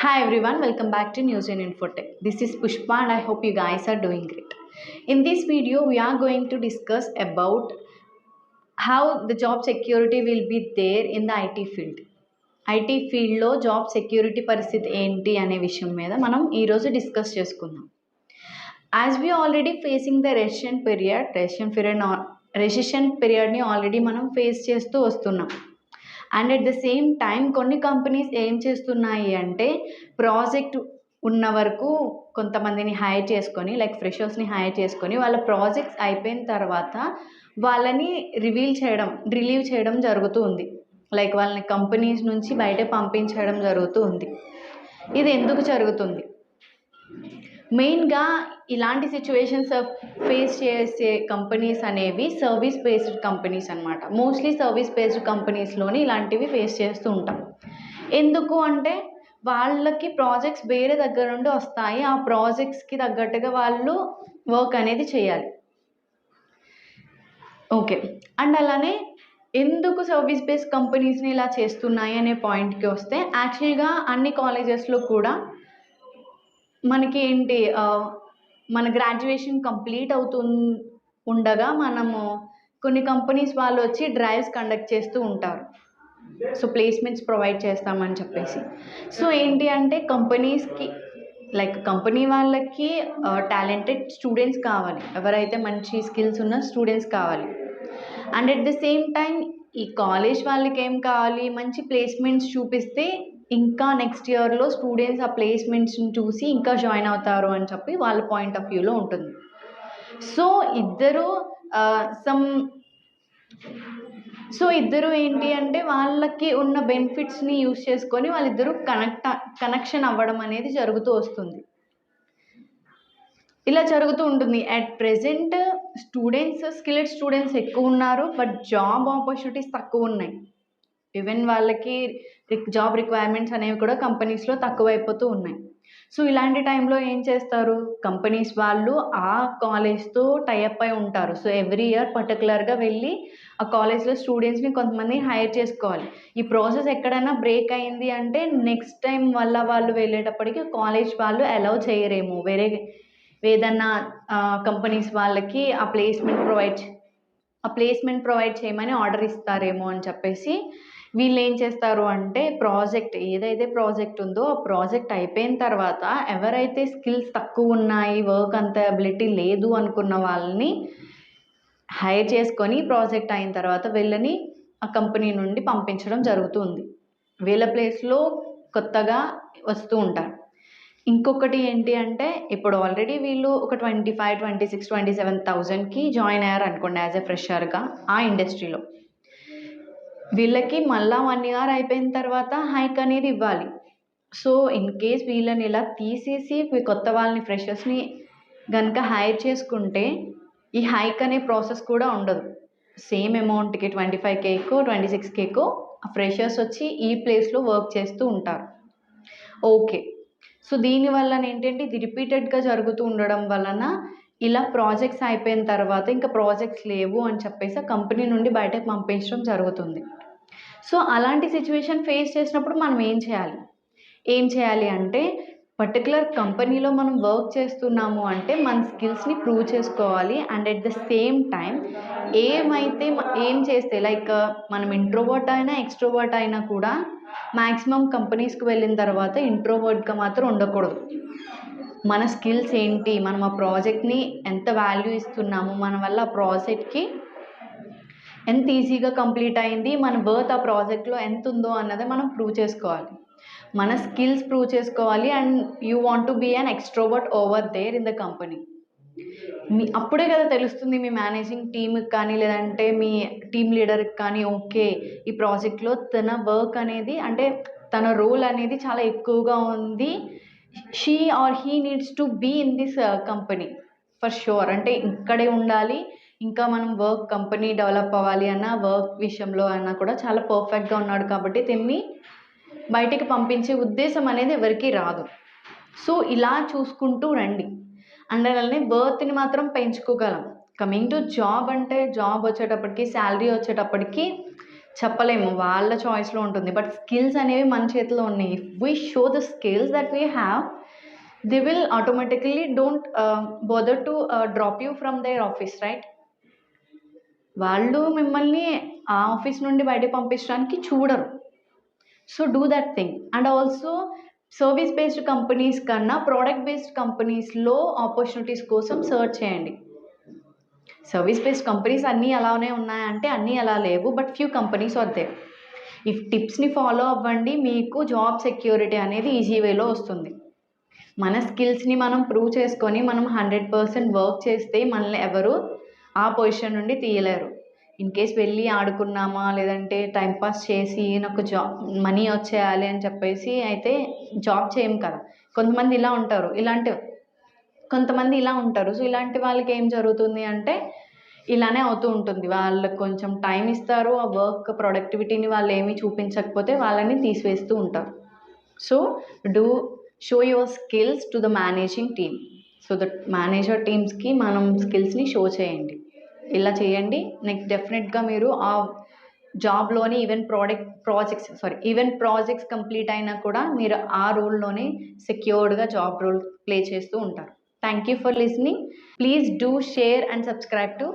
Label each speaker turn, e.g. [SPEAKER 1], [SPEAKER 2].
[SPEAKER 1] Hi everyone, welcome back to News and Infotech. This is Pushpa and I hope you guys are doing great. In this video, we are going to discuss about how the job security will be there in the IT field. IT ఫీల్డ్లో job security పరిస్థితి ఏంటి అనే విషయం మీద మనం ఈరోజు discuss చేసుకుందాం. As we already facing the recession పీరియడ్ని ఆల్రెడీ మనం ఫేస్ చేస్తూ వస్తున్నాం. And at the same time కొన్ని కంపెనీస్ ఏం చేస్తున్నాయి అంటే ప్రాజెక్ట్ ఉన్న వరకు కొంతమందిని హైర్ చేసుకొని లైక్ ఫ్రెషర్స్ని హైర్ చేసుకొని వాళ్ళ ప్రాజెక్ట్స్ అయిపోయిన తర్వాత వాళ్ళని రిలీవ్ చేయడం జరుగుతూ ఉంది. లైక్ వాళ్ళని కంపెనీస్ నుంచి బయట పంపించడం జరుగుతూ ఉంది. ఇది ఎందుకు జరుగుతుంది? మెయిన్గా ఇలాంటి సిచ్యువేషన్స్ ఫేస్ చేసే కంపెనీస్ అనేవి సర్వీస్ బేస్డ్ కంపెనీస్ అనమాట. మోస్ట్లీ సర్వీస్ బేస్డ్ కంపెనీస్లోని ఇలాంటివి ఫేస్ చేస్తూ ఉంటాం. ఎందుకు అంటే వాళ్ళకి ప్రాజెక్ట్స్ వేరే దగ్గర నుండి వస్తాయి. ఆ ప్రాజెక్ట్స్కి తగ్గట్టుగా వాళ్ళు వర్క్ అనేది చేయాలి. ఓకే, అండ్ అలానే ఎందుకు సర్వీస్ బేస్డ్ కంపెనీస్ని ఇలా చేస్తున్నాయి అనే పాయింట్కి వస్తే యాక్చువల్గా అన్ని కాలేజెస్లో కూడా మనకి ఏంటి మన గ్రాడ్యుయేషన్ కంప్లీట్ ఉండగా మనము కొన్ని కంపెనీస్ వాళ్ళు వచ్చి డ్రైవ్స్ కండక్ట్ చేస్తూ ఉంటారు. సో ప్లేస్మెంట్స్ ప్రొవైడ్ చేస్తామని చెప్పేసి. సో ఏంటి అంటే కంపెనీస్కి లైక్ కంపెనీ వాళ్ళకి టాలెంటెడ్ స్టూడెంట్స్ కావాలి, ఎవరైతే మంచి స్కిల్స్ ఉన్న స్టూడెంట్స్ కావాలి. And at the same time ఈ కాలేజ్ వాళ్ళకి ఏం కావాలి, మంచి ప్లేస్మెంట్స్ చూపిస్తే ఇంకా నెక్స్ట్ ఇయర్లో స్టూడెంట్స్ ఆ ప్లేస్మెంట్స్ని చూసి ఇంకా జాయిన్ అవుతారు అని చెప్పి వాళ్ళ పాయింట్ ఆఫ్ వ్యూలో ఉంటుంది. సో ఇద్దరు ఏంటి అంటే వాళ్ళకి ఉన్న బెనిఫిట్స్ని యూజ్ చేసుకొని వాళ్ళిద్దరూ కనెక్షన్ అవ్వడం అనేది జరుగుతూ వస్తుంది. ఇలా జరుగుతూ ఉంటుంది. అట్ ప్రెజెంట్ స్కిల్డ్ స్టూడెంట్స్ ఎక్కువ ఉన్నారు, బట్ జాబ్ ఆపర్చునిటీస్ తక్కువ ఉన్నాయి. ఈవెన్ వాళ్ళకి జాబ్ రిక్వైర్మెంట్స్ అనేవి కూడా కంపెనీస్లో తక్కువైపోతూ ఉన్నాయి. సో ఇలాంటి టైంలో ఏం చేస్తారు, కంపెనీస్ వాళ్ళు ఆ కాలేజ్తో టైఅప్ అయి ఉంటారు. సో ఎవ్రీ ఇయర్ పర్టికులర్గా వెళ్ళి ఆ కాలేజ్లో స్టూడెంట్స్ని కొంతమంది హైర్ చేసుకోవాలి. ఈ ప్రాసెస్ ఎక్కడైనా బ్రేక్ అయింది అంటే నెక్స్ట్ టైం వాళ్ళు వెళ్ళేటప్పటికి కాలేజ్ వాళ్ళు అలౌ చేయరేమో, వేరే ఏదన్నా కంపెనీస్ వాళ్ళకి ఆ ప్లేస్మెంట్ ప్రొవైడ్ చేయమని ఆర్డర్ ఇస్తారేమో అని చెప్పేసి వీళ్ళు ఏం చేస్తారు అంటే ఏదైతే ప్రాజెక్ట్ ఉందో ఆ ప్రాజెక్ట్ అయిపోయిన తర్వాత ఎవరైతే స్కిల్స్ తక్కువ ఉన్నాయి, వర్క్ అంత అబిలిటీ లేదు అనుకున్న వాళ్ళని హైర్ చేసుకొని ప్రాజెక్ట్ అయిన తర్వాత వీళ్ళని ఆ కంపెనీ నుండి పంపించడం జరుగుతుంది. వీళ్ళ ప్లేస్లో కొత్తగా వస్తూ ఉంటారు. ఇంకొకటి ఏంటి అంటే ఇప్పుడు ఆల్రెడీ వీళ్ళు ఒక 25, 26, 27,000కి జాయిన్ అయ్యారు అనుకోండి యాజ్ ఎ ఫ్రెషర్గా ఆ ఇండస్ట్రీలో. వీళ్ళకి మళ్ళీ 1 year అయిపోయిన తర్వాత హైక్ అనేది ఇవ్వాలి. సో ఇన్ కేస్ వీళ్ళని ఇలా తీసేసి కొత్త వాళ్ళని ఫ్రెషర్స్ని కనుక హైర్ చేసుకుంటే ఈ హైక్ అనే ప్రాసెస్ కూడా ఉండదు. సేమ్ అమౌంట్కి 25Kకో 26Kకో ఫ్రెషర్స్ వచ్చి ఈ ప్లేస్లో వర్క్ చేస్తూ ఉంటారు. ఓకే, సో దీనివల్ల ఏంటంటే ఇది రిపీటెడ్గా జరుగుతూ ఉండడం వలన ఇలా ప్రాజెక్ట్స్ అయిపోయిన తర్వాత ఇంకా ప్రాజెక్ట్స్ లేవు అని చెప్పేసి ఆ కంపెనీ నుండి బయటకు పంపించడం జరుగుతుంది. సో అలాంటి సిచ్యువేషన్ ఫేస్ చేసినప్పుడు మనం ఏం చేయాలి అంటే పర్టికులర్ కంపెనీలో మనం వర్క్ చేస్తున్నాము అంటే మన స్కిల్స్ని ప్రూవ్ చేసుకోవాలి. And at the same time ఏం చేస్తే లైక్ మనం ఇంట్రోవర్ట్ అయినా ఎక్స్ట్రోవర్ట్ అయినా కూడా మ్యాక్సిమం కంపెనీస్కి వెళ్ళిన తర్వాత ఇంట్రోవర్ట్గా మాత్రం ఉండకూడదు. మన స్కిల్స్ ఏంటి, మనం ఆ ప్రాజెక్ట్ని ఎంత వాల్యూ ఇస్తున్నాము, మన వల్ల ఆ ప్రాజెక్ట్కి ఎంత ఈజీగా కంప్లీట్ అయింది, మన వర్త్ ఆ ప్రాజెక్ట్లో ఎంత ఉందో అన్నది మనం ప్రూవ్ చేసుకోవాలి. మన స్కిల్స్ ప్రూవ్ చేసుకోవాలి. And you want to be an extrovert over there in the company. అప్పుడే కదా తెలుస్తుంది మీ మేనేజింగ్ టీమ్కి కానీ లేదంటే మీ టీమ్ లీడర్కి కానీ ఓకే ఈ ప్రాజెక్ట్లో తన వర్క్ అనేది అంటే తన రోల్ అనేది చాలా ఎక్కువగా ఉంది, she or he needs to be in this company for sure. అంటే ఇక్కడే ఉండాలి, ఇంకా మనం కంపెనీ డెవలప్ అవ్వాలి అన్న వర్క్ విషయంలో అయినా కూడా చాలా పర్ఫెక్ట్గా ఉన్నాడు కాబట్టి దీన్ని బయటికి పంపించే ఉద్దేశం అనేది ఎవరికీ రాదు. సో ఇలా చూసుకుంటూ రండి. అండ్ అలానే వర్త్ని మాత్రం పెంచుకోగలం. కమింగ్ టు జాబ్ అంటే జాబ్ వచ్చేటప్పటికి శాలరీ వచ్చేటప్పటికి చెప్పలేము, వాళ్ళ చాయిస్లో ఉంటుంది. బట్ స్కిల్స్ అనేవి మన చేతిలో ఉన్నాయి. If we show the skills that we have, they will automatically don't bother to drop you from their office, right? వాళ్ళు మిమ్మల్ని ఆ ఆఫీస్ నుండి బయటకు పంపించడానికి చూడరు. So do that thing. And also service based companies కన్నా ప్రోడక్ట్ బేస్డ్ కంపెనీస్లో opportunities కోసం సర్చ్ చేయండి. సర్వీస్ బేస్డ్ కంపెనీస్ అన్నీ అలానే ఉన్నాయంటే అన్నీ అలా లేవు, but few companies are there. ఈ టిప్స్ని ఫాలో అవ్వండి, మీకు జాబ్ సెక్యూరిటీ అనేది ఈజీ వేలో వస్తుంది. మన స్కిల్స్ని మనం ప్రూవ్ చేసుకొని మనం 100% వర్క్ చేస్తే మనల్ని ఎవరు ఆ పొజిషన్ నుండి తీయలేరు. ఇన్ కేస్ వెళ్ళి ఆడుకున్నామా, లేదంటే టైంపాస్ చేసి నాకు జాబ్ మనీ వచ్చేయాలి అని చెప్పేసి అయితే జాబ్ చేయం కదా. కొంతమంది ఇలా ఉంటారు, కొంతమంది ఇలా ఉంటారు. సో ఇలాంటి వాళ్ళకి ఏం జరుగుతుంది అంటే ఇలానే అవుతూ ఉంటుంది. వాళ్ళకి కొంచెం టైం ఇస్తారు, ఆ వర్క్ ప్రొడక్టివిటీని వాళ్ళు ఏమీ చూపించకపోతే వాళ్ళని తీసివేస్తూ ఉంటారు. So do show your skills to the managing team. So that manager టీమ్స్కి మనం స్కిల్స్ని షో చేయండి. ఇలా చేయండి, నెక్స్ట్ డెఫినెట్గా మీరు ఆ జాబ్లోని ఈవెన్ ప్రాజెక్ట్స్ కంప్లీట్ అయినా కూడా మీరు ఆ రోల్లోనే సెక్యూర్డ్గా జాబ్ రోల్ ప్లే చేస్తూ ఉంటారు. Thank you for listening. Please do share and subscribe to